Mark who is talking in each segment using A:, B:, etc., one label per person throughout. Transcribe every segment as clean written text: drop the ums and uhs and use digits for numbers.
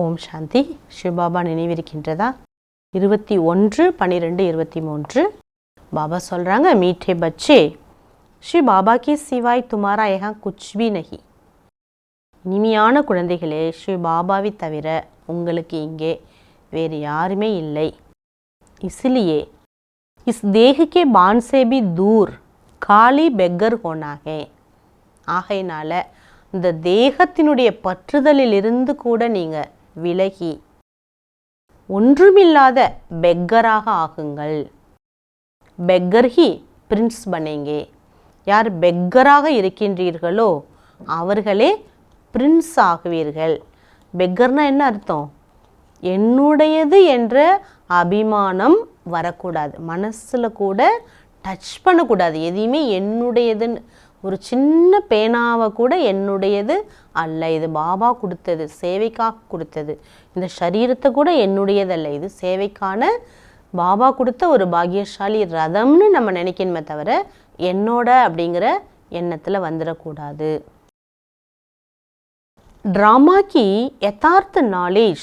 A: ஓம் சாந்தி. சிவபாபா நினைவிருக்கின்றதா? 21/12/23 பாபா சொல்கிறாங்க, மீठे बच्चे श्री बाबा के सिवाय तुम्हारा यहाँ कुछ भी नहीं. இனிமையான குழந்தைகளே, ஸ்ரீ பாபாவை தவிர உங்களுக்கு இங்கே வேறு யாருமே இல்லை. इसलिए इस देह के बाण से भी दूर खाली बेगर होना है. ஆகையினால இந்த தேகத்தினுடைய பற்றுதலிலிருந்து கூட நீங்கள் விலகி ஒன்றுமில்லாத பெக்கராக ஆகுங்கள். பெக்கர் ஹி பிரின்ஸ் பனேங்கே. யார் பெக்கராக இருக்கின்றீர்களோ அவர்களே பிரின்ஸ் ஆகுவீர்கள். பெக்கர்னா என்ன அர்த்தம்? என்னுடையது என்ற அபிமானம் வரக்கூடாது. மனசில் கூட டச் பண்ணக்கூடாது. எதையுமே என்னுடையதுன்னு, ஒரு சின்ன பேனாவை கூட என்னுடையது அல்ல, இது பாபா கொடுத்தது, சேவைக்காக கொடுத்தது. இந்த சரீரத்தை கூட என்னுடையதல்ல, இது சேவைக்கான பாபா கொடுத்த ஒரு பாக்கியசாலி ரதம்னு நம்ம நினைக்கணுமே தவிர என்னோட அப்படிங்கிற எண்ணத்தில் வந்துடக்கூடாது. ड्रामा की यथार्थ नॉलेज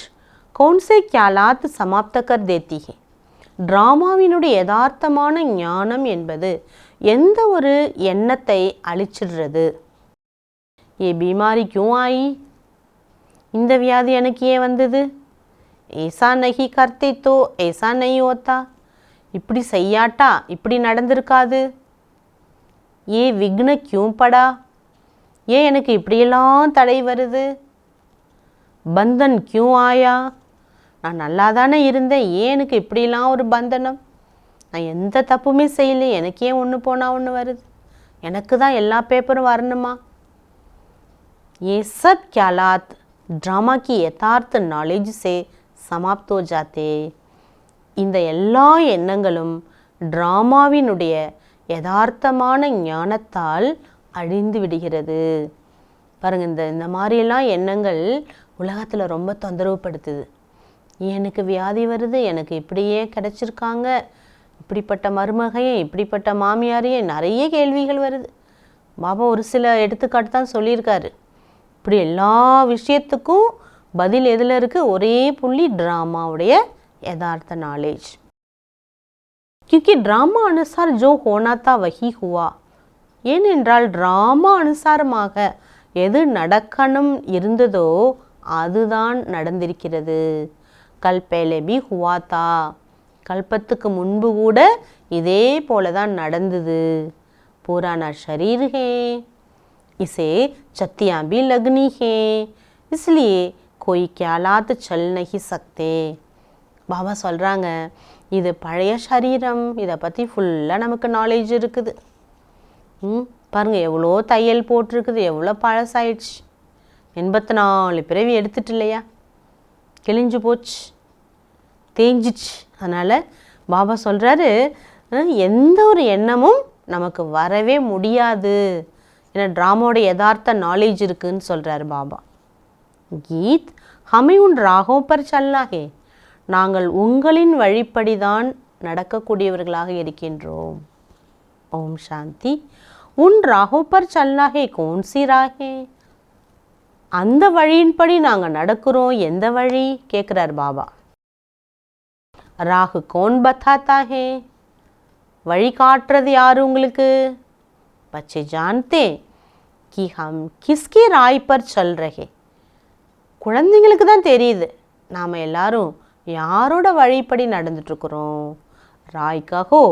A: कौन से ख्यालात समाप्त कर देती है. ட்ராமாவினுடைய யதார்த்தமான ஞானம் என்பது எந்த ஒரு எண்ணத்தை அழிச்சிடுறது? ஏ பீமாரி क्यों आई? இந்த வியாதி எனக்கு ஏன் வந்தது? ஏசா நஹி கர்த்தே தோ ஏசா நஹி ஹோத்தா. இப்படி செய்யாட்டா இப்படி நடந்திருக்காது. ஏ விக்ன क्यों படா? ஏன் எனக்கு இப்படியெல்லாம் தடை வருது? பந்தன் क्यों ஆயா? நான் நல்லா தானே இருந்தேன், ஏன் எனக்கு இப்படிலாம் ஒரு பந்தனம்? நான் எந்த தப்புமே செய்யலை, எனக்கு ஏன் ஒன்று போனால் ஒன்று வருது? எனக்கு தான் எல்லா பேப்பரும் வரணுமா? ये सब ख्यालात ड्रामा की यथार्थ नॉलेज से समाप्त हो जाते. இந்த எல்லா எண்ணங்களும் ட்ராமாவினுடைய யதார்த்தமான ஞானத்தால் அழிந்து விடுகிறது. பாருங்கள், இந்த மாதிரியெல்லாம் எண்ணங்கள் உலகத்தில் ரொம்ப தொந்தரவுப்படுத்துது. எனக்கு வியாதி வருது, எனக்கு இப்படியே கிடச்சிருக்காங்க, இப்படிப்பட்ட மருமகையே, இப்படிப்பட்ட மாமியாரையே, நிறைய கேள்விகள் வருது. பாபா ஒரு சில எடுத்துக்காட்டு தான் சொல்லியிருக்காரு. இப்படி எல்லா விஷயத்துக்கும் பதில் எதில் இருக்குது? ஒரே புள்ளி ட்ராமாவுடைய யதார்த்த நாலேஜ். क्योंकि ड्रामा अनुसार जो होना था वही हुआ. ஏனென்றால் ட்ராமா அனுசாரமாக எது நடக்கணும் இருந்ததோ அதுதான் நடந்திருக்கிறது. கல்பேலே பி ஹுவாத்தா. கல்பத்துக்கு முன்பு கூட இதே போல தான் நடந்தது. புரானா ஷரீர் ஹே, இசே சத்தியா பி லக்னி ஹே, இஸ்லியே கோய் க்யாலாத் சல் நஹி சக்தே. பாபா சொல்கிறாங்க, இது பழைய சரீரம், இதை பற்றி ஃபுல்லாக நமக்கு நாலேஜ் இருக்குது. பாருங்கள், எவ்வளோ தையல் போட்டிருக்குது, எவ்வளோ பழசாயிடுச்சு. 84 பிறவி எடுத்துட்டு இல்லையா, கிழிஞ்சு போச்சு, தேஞ்சிச்சு. அதனால் பாபா சொல்கிறாரு, எந்த ஒரு எண்ணமும் நமக்கு வரவே முடியாது. ஏன்னா ட்ராமாவோட யதார்த்த நாலேஜ் இருக்குதுன்னு சொல்கிறாரு பாபா. கீத் ஹமே உன் ராகோ பர் சல்லாகே. நாங்கள் உங்களின் வழிப்படிதான் நடக்கக்கூடியவர்களாக இருக்கின்றோம். ஓம் சாந்தி. உன் ராகோ பர் சல்லாகே கோன்சி ராகே. அந்த வழியின்படி நாங்கள் நடக்கிறோம். எந்த வழி கேட்குறார் பாபா. ராகு கோன் பத்தாத்தா ஹே. வழி காட்டுறது யார் உங்களுக்கு? பச்சை ஜான்தே கி ஹம் கிஸ்கி ராய் பர் சல் ரஹே. குழந்தைங்களுக்கு தான் தெரியுது நாம் எல்லாரும் யாரோட வழிப்படி நடந்துட்டுருக்குறோம். ராய் கஹோ,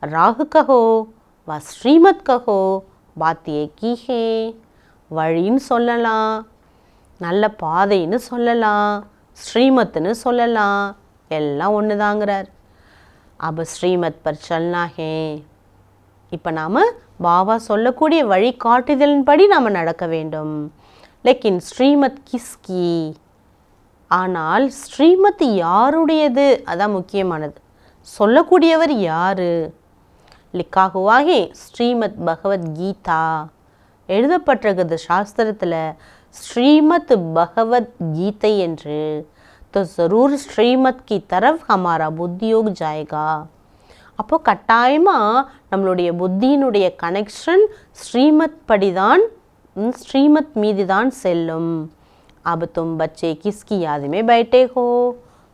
A: ராகு கஹோ, வா ஸ்ரீமத் கஹோ, பாத்தியே கி ஹே. வழின்னு சொல்லலாம், நல்ல பாதைன்னு சொல்லலாம், ஸ்ரீமத்துன்னு சொல்லலாம், எல்லாம் ஒன்று தாங்கிறார். அப்போ ஸ்ரீமத் பர் சல்னா ஹே. இப்போ நாம் பாபா சொல்லக்கூடிய வழிகாட்டுதலின்படி நாம் நடக்க வேண்டும். லேக்கின் ஸ்ரீமத் கிஸ்கி. ஆனால் ஸ்ரீமத் யாருடையது? அதான் முக்கியமானது. சொல்லக்கூடியவர் யார்? லிக்கா ஹுவா ஹே ஸ்ரீமத் பகவத்கீதா. எழுதப்பட்டிருக்கிறது சாஸ்திரத்தில் ஸ்ரீமத் பகவத்கீதை என்று. तो ज़रूर श्रीमत की तरफ हमारा बुद्धि योग जाएगा. அப்போ கட்டாயமாக நம்மளுடைய புத்தியினுடைய கனெக்ஷன் ஸ்ரீமத் படிதான், ஸ்ரீமத் மீது தான் செல்லும். अब तुम बच्चे किसकी याद में बैठे हो?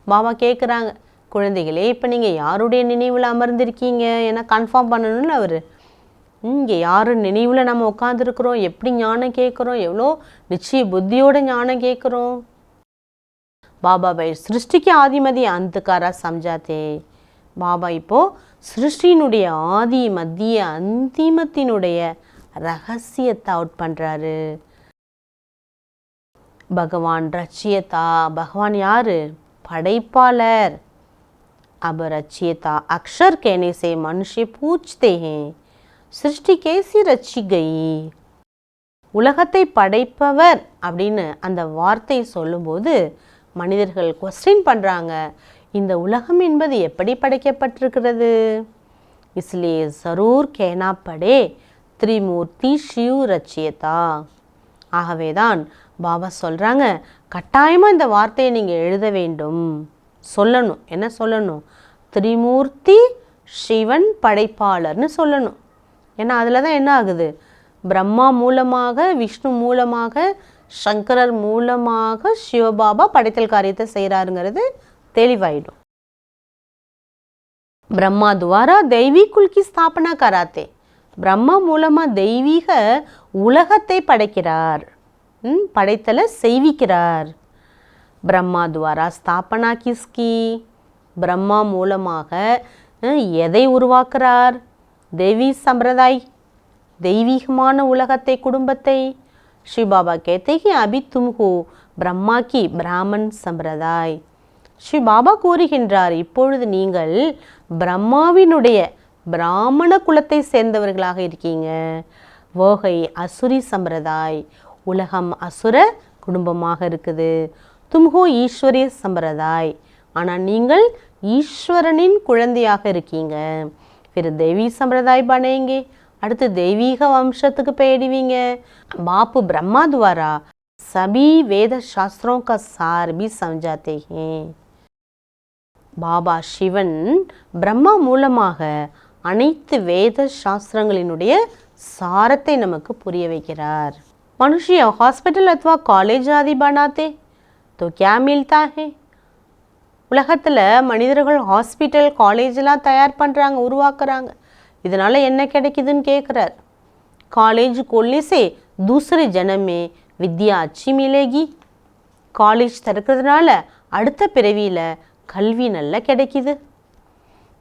A: பாபா கேட்குறாங்க, குழந்தைகளே இப்போ நீங்கள் யாருடைய நினைவில் அமர்ந்திருக்கீங்க? ஏன்னா கன்ஃபார்ம் பண்ணணும்னு அவர். இங்கே யார் நினைவில் நம்ம உட்காந்துருக்குறோம், எப்படி ஞானம் கேட்குறோம், எவ்வளோ நிச்சய புத்தியோட ஞானம் கேட்குறோம். பாபா பை சிருஷ்டி के ஆதிமதி அந்தகாரா சம்ஜாத்தே. பாபா இப்போ சிருஷ்டியினுடைய ஆதி மத்திய அந்திமத்தினுடைய ரகசியத்தை அவுட் பண்ணுறாரு. பகவான் ரச்சியதா, பகவான் யாரு? படைப்பாளர். अब रचियता अक्षर कहने से मनुष्य पूछते हैं सृष्टि कैसी रची गई? உலகத்தை படைப்பவர் அப்படின்னு அந்த வார்த்தை சொல்லும்போது மனிதர்கள் கொஸ்டின் பண்ணுறாங்க, இந்த உலகம் என்பது எப்படி படைக்கப்பட்டிருக்கிறது? इसलिए ज़रूर कहना पड़े त्रिमूर्ति शिव रचियता. ஆகவேதான் பாபா சொல்கிறாங்க, கட்டாயமாக இந்த வார்த்தையை நீங்கள் எழுத வேண்டும், சொல்லணும். என்ன சொல்லணும்? திரிமூர்த்தி சிவன் படைப்பாளர்னு சொல்லணும். ஏன்னா அதில் தான் என்ன ஆகுது, பிரம்மா மூலமாக, விஷ்ணு மூலமாக, சங்கரர் மூலமாக சிவபாபா படைத்தல் காரியத்தை செய்கிறாருங்கிறது தெளிவாயிடும். பிரம்மா துவாரா தெய்வீ குல்கி ஸ்தாபனா கராத்தே. பிரம்மா மூலமாக தெய்வீக உலகத்தை படைக்கிறார், படைத்தலை செய்விக்கிறார். பிரம்மா துவாரா ஸ்தாபனா கிஸ்கி? பிரம்மா மூலமாக எதை உருவாக்குறார்? தேவி சம்பிரதாய், தெய்வீகமான உலகத்தை, குடும்பத்தை. ஸ்ரீபாபா कहते हैं अभी तुम हो ब्रह्मा की ब्राह्मण சம்பிரதாய். ஸ்ரீபாபா கூறுகின்றார், இப்பொழுது நீங்கள் பிரம்மாவினுடைய பிராமண குலத்தை சேர்ந்தவர்களாக இருக்கீங்க. வோகை அசுரி சம்பிரதாய், உலகம் அசுர குடும்பமாக இருக்குது. தும்ஹோ ஈஸ்வரிய சம்பிரதாய், ஆனால் நீங்கள் ஈஸ்வரனின் குழந்தையாக இருக்கீங்க. फिर देवी संप्रदाय बनेंगे, அடுத்து தெய்வீக வம்சத்துக்கு போயிடுவீங்க. बाप ब्रह्मा द्वारा सभी वेद शास्त्रों का सार भी समझाते हैं. பாபா சிவன் பிரம்மா மூலமாக அனைத்து வேத சாஸ்திரங்களினுடைய சாரத்தை நமக்கு புரிய வைக்கிறார். मनुष्य हॉस्पिटल अथवा कॉलेज आदि बनाते तो क्या मिलता है? உலகத்தில் மனிதர்கள் ஹாஸ்பிட்டல் காலேஜெலாம் தயார் பண்ணுறாங்க, உருவாக்குறாங்க. இதனால் என்ன கிடைக்குதுன்னு கேட்குறார். காலேஜ் खोलने से दूसरे जन्म में विद्या अच्छी मिलेगी. காலேஜ் திறக்கிறதுனால அடுத்த பிறவியில் கல்வி நல்லா கிடைக்குது.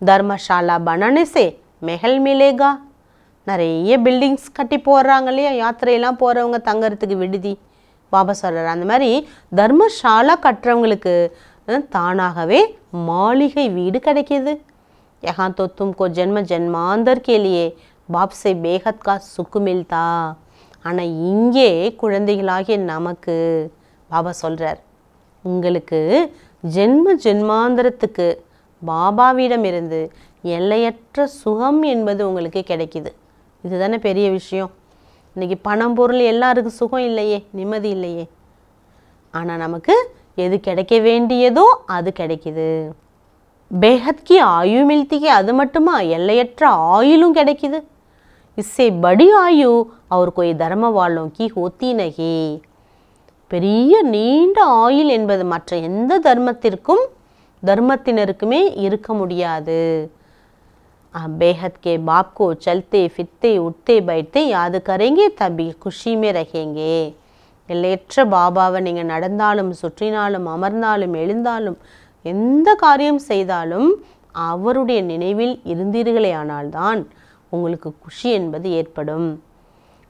A: தர்மசாலா बनाने से महल मिलेगा. நிறைய பில்டிங்ஸ் கட்டி போடுறாங்க இல்லையா, யாத்திரையெல்லாம் போகிறவங்க தங்கறதுக்கு விடுதி. பாபா சொல்கிறார், அந்த மாதிரி தர்மசாலா கட்டுறவங்களுக்கு தானாகவே மாளிகை வீடு கிடைக்கிது. यहाँ तो तुमको जन्म जन्मांतर के लिए बाप से बेहद का सुख मिलता. ஆனால் இங்கே குழந்தைகளாகிய நமக்கு பாபா சொல்கிறார், உங்களுக்கு ஜென்ம ஜென்மாந்திரத்துக்கு பாபாவிடம் இருந்து எல்லையற்ற சுகம் என்பது உங்களுக்கு கிடைக்கிது. இதுதானே பெரிய விஷயம். இன்றைக்கி பணம் பொருள் எல்லாருக்கும் சுகம் இல்லையே, நிம்மதி இல்லையே. ஆனால் நமக்கு எது கிடைக்க வேண்டியதோ அது கிடைக்கிது. பேஹத்கி ஆயு மில்திக்கு, அது மட்டுமா, எல்லையற்ற ஆயுளும் கிடைக்கிது. இஸ்ஸே படி ஆயு அவர் கோய் தர்ம வாழோம் கி ஹோத்தி நகி. பெரிய நீண்ட ஆயுள் என்பது மற்ற எந்த தர்மத்தினருக்குமே இருக்க முடியாது. बेहद के बाप को चलते फिरते उठते बैठते याद करेंगे तभी खुशी में रहेंगे. எல்லையற்ற பாபாவை நீங்கள் நடந்தாலும் சுற்றினாலும் அமர்ந்தாலும் எழுந்தாலும் எந்த காரியம் செய்தாலும் அவருடைய நினைவில் இருந்தீர்களே ஆனால்தான் உங்களுக்கு குஷி என்பது ஏற்படும்.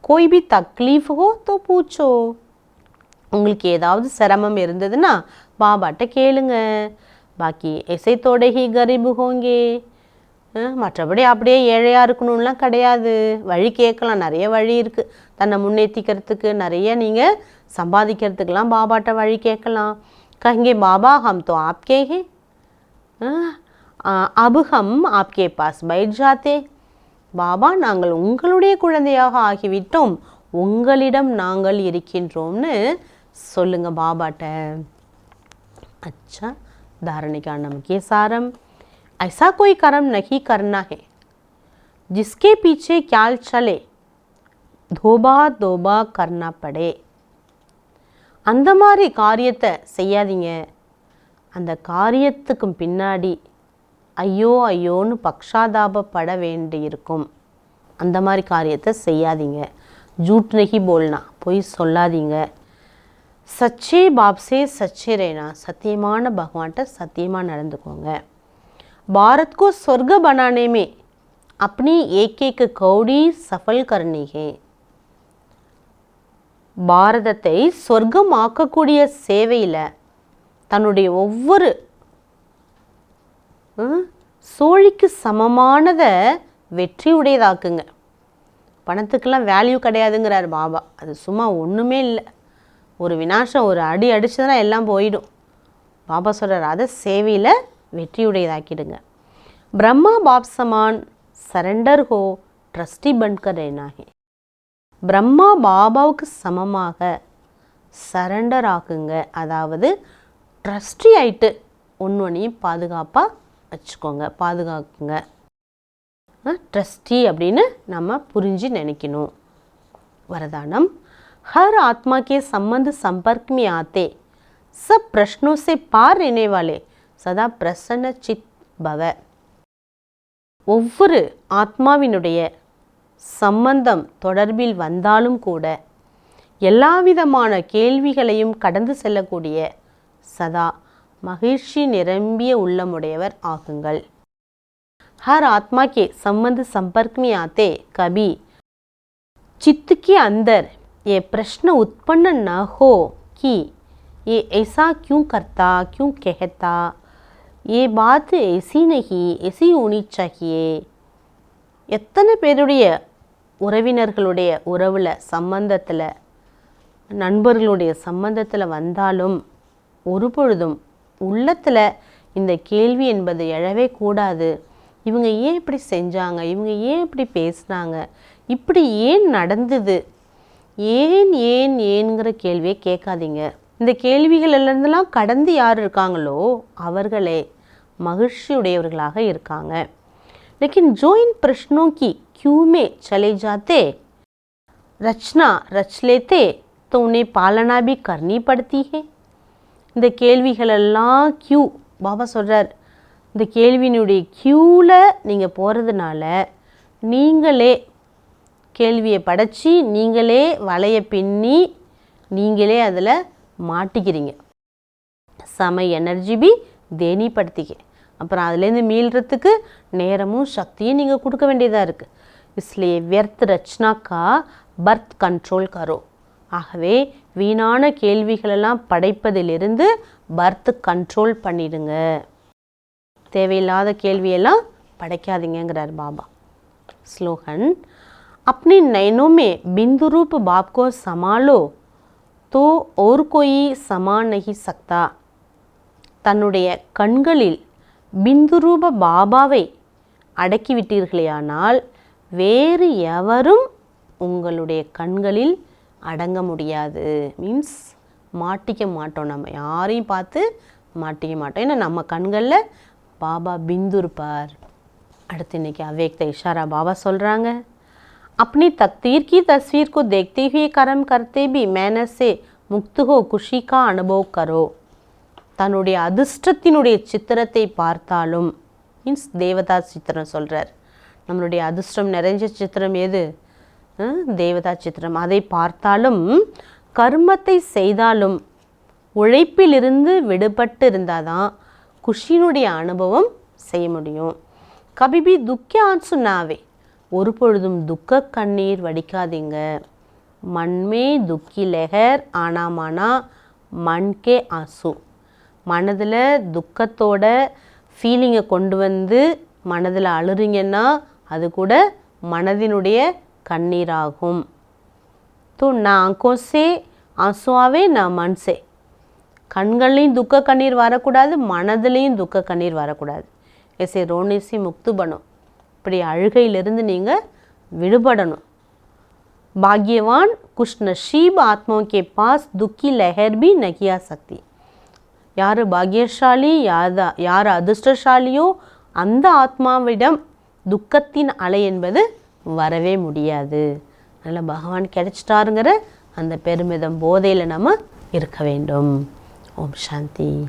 A: कोई भी तकलीफ हो तो पूछो. உங்களுக்கு ஏதாவது சிரமம் இருந்ததுன்னா பாபாட்ட கேளுங்க. பாக்கி ऐसे थोड़े ही गरीब होंगे. மற்றபடி அப்படியே ஏழையாக இருக்கணும்லாம் கிடையாது. வழி கேட்கலாம், நிறைய வழி இருக்குது. தன்னை முன்னேற்றிக்கிறதுக்கு நிறைய நீங்கள் சம்பாதிக்கிறதுக்கெலாம் பாபாட்ட வழி கேட்கலாம். கஹெங்கே பாபா ஹம் தோ ஆப்கே ஹே, அப் ஹம் ஆப்கே பாஸ் பைட் ஜாத்தே. பாபா, நாங்கள் உங்களுடைய குழந்தையாக ஆகிவிட்டோம், உங்களிடம் நாங்கள் இருக்கின்றோம்னு சொல்லுங்க பாபாட்ட. अच्छा, धारणे का नमकीय सारम. ऐसा कोई कर्म नहीं करना है जिसके पीछे ख्याल चले, धोबा धोबा करना पड़े. அந்த மாதிரி காரியத்தை செய்யாதீங்க. அந்த காரியத்துக்கும் பின்னாடி ஐயோ ஐயோன்னு பக்ஷாதாபப்பட வேண்டியிருக்கும். அந்த மாதிரி காரியத்தை செய்யாதீங்க. ஜூட் நஹி போல்னா, பொய் சொல்லாதீங்க. சச்சே பாப்சே சச்சே ரேனா, சத்தியமான பகவான்கிட்ட சத்தியமாக நடந்துக்கோங்க. பாரத் को स्वर्ग बनाने में अपनी एक एक कौड़ी सफल करनी है. பாரதத்தை சொர்க்கம் ஆக்கக்கூடிய சேவையில் தன்னுடைய ஒவ்வொரு சோழிக்கு சமமானதை வெற்றி உடையதாக்குங்க. பணத்துக்கெல்லாம் வேல்யூ கிடையாதுங்கிறார் பாபா. அது சும்மா ஒன்றுமே இல்லை. ஒரு வினாசம், ஒரு அடி அடிச்சதுன்னா எல்லாம் போயிடும். பாபா சொல்கிறார், அதை சேவையில் வெற்றியுடையதாக்கிடுங்க. பிரம்மா பாப் சமான் சரண்டர் ஹோ ட்ரஸ்டி பன்கர் रहना है. பிரம்மா பாபாவுக்கு சமமாக சரண்டர் ஆக்குங்க. அதாவது ட்ரஸ்டி ஆயிட்டு ஒன்றையும் பாதுகாப்பாக வச்சுக்கோங்க, பாதுகாக்குங்க. ட்ரஸ்டி அப்படின்னு நம்ம புரிஞ்சு நினைக்கணும். वरदानम, हर आत्मा के संबंध संपर्क में आते सब प्रश्नों से पार रहने वाले सदा प्रसन्न चित भव. ஒவ்வொரு ஆத்மாவினுடைய சம்பந்தம் தொடர்பில் வந்தாலும் கூட எல்லாவிதமான கேள்விகளையும் கடந்து செல்லக்கூடிய சதா மகிழ்ச்சி நிரம்பிய உள்ளமுடையவர் ஆகுங்கள். हर आत्मा के संबंध संपर्क में आते कभी चित्त के अंदर ये प्रश्न उत्पन्न न हो कि ये ऐसा क्यों करता, क्यों कहता, ये बात ऐसी नहीं, ऐसी होनी चाहिए. எத்தனை பேருடைய உறவினர்களுடைய உறவில் சம்பந்தத்தில், நண்பர்களுடைய சம்பந்தத்தில் வந்தாலும் ஒரு பொழுதும் உள்ளத்தில் இந்த கேள்வி என்பது எழவே கூடாது. இவங்க ஏன் இப்படி செஞ்சாங்க, இவங்க ஏன் இப்படி பேசினாங்க, இப்படி ஏன் நடந்தது, ஏன்ங்கிற கேள்வியை கேட்காதீங்க. இந்த கேள்விகளிலிருந்தெல்லாம் கடந்து யார் இருக்காங்களோ அவர்களே மகிழ்ச்சியுடையவர்களாக இருக்காங்க. लेकिन जो इन प्रश्नों की क्यों में चले जाते, रचना रच लेते तो उन्हें पालना भी करनी पड़ती है. இந்த கேள்விகளெல்லாம் கியூ, பாபா சொல்கிறார், இந்த கேள்வியினுடைய கியூவில் நீங்கள் போகிறதுனால நீங்களே கேள்வியை படைச்சி, நீங்களே வலையை பின்னி, நீங்களே அதில் மாட்டிக்கிறீங்க. சம எனர்ஜி பி தேனி படுத்திக்க. அப்புறம் அதுலேருந்து மீள்றதுக்கு நேரமும் சக்தியும் நீங்கள் கொடுக்க வேண்டியதாக இருக்குது. इसलिए व्यर्थ रचना का बर्थ कंट्रोल करो. ஆகவே வீணான கேள்விகளெல்லாம் படைப்பதிலிருந்து பர்த் கண்ட்ரோல் பண்ணிடுங்க. தேவையில்லாத கேள்வியெல்லாம் படைக்காதீங்கிறார் பாபா. ஸ்லோகன், अपने नयनों में बिंदु रूप बाप को संभालो तो और कोई समा नहीं सकता. தன்னுடைய கண்களில் பிந்து ரூப பாபாவை அடக்கிவிட்டீர்களேயானால் வேறு எவரும் உங்களுடைய கண்களில் அடங்க முடியாது. மீன்ஸ் மாட்டிக்க மாட்டோம், நம்ம யாரையும் பார்த்து மாட்டிக்க மாட்டோம். ஏன்னா நம்ம கண்களில் பாபா பிந்து இருப்பார். அடுத்து இன்னைக்கு அவ்யக்த இஷாரா பாபா சொல்கிறாங்க, अपनी तकदीर की तस्वीर को देखते हुए कर्म करते भी मेहनत से मुक्त हो खुशी का अनुभव करो. தன்னுடைய அதிர்ஷ்டத்தினுடைய சித்திரத்தை பார்த்தாலும், மீன்ஸ் தேவதா சித்திரம் சொல்கிறார். நம்மளுடைய அதிர்ஷ்டம் நிறைஞ்ச சித்திரம் எது? தேவதா சித்திரம். அதை பார்த்தாலும், கர்மத்தை செய்தாலும் உழைப்பிலிருந்து விடுபட்டு இருந்தால் தான் குஷியினுடைய அனுபவம் செய்ய முடியும். கபிபி துக்க ஆன்சுனாவே, ஒரு பொழுதும் துக்க கண்ணீர் வடிக்காதீங்க. மண்மே துக்கி லெஹர் ஆனாமானா மண்கே ஆசு. மனதில் துக்கத்தோட ஃபீலிங்கை கொண்டு வந்து மனதில் அழுறீங்கன்னா அது கூட மனதினுடைய கண்ணீராகும். தோ நான் ஆங்கோசே ஆசுவாவே நான் மனசே. கண்கள்லையும் துக்க கண்ணீர் வரக்கூடாது, மனதிலையும் துக்க கண்ணீர் வரக்கூடாது. எசே ரோனேசி முக்து பண்ணும். இப்படி அழுகையிலிருந்து நீங்கள் விடுபடணும். பாக்யவான் குஷ் நஷீப் ஆத்மாओं के पास दुखी लहर भी नहीं आ सकती. யார் பாக்யசாலி, யார் அதிர்ஷ்டசாலியோ அந்த ஆத்மாவிடம் துக்கத்தின் அலை என்பது வரவே முடியாது. அதனால் பகவான் கிடைச்சிட்டாருங்கிற அந்த பெருமிதம் போதையில் நம்ம இருக்க வேண்டும். ஓம் சாந்தி.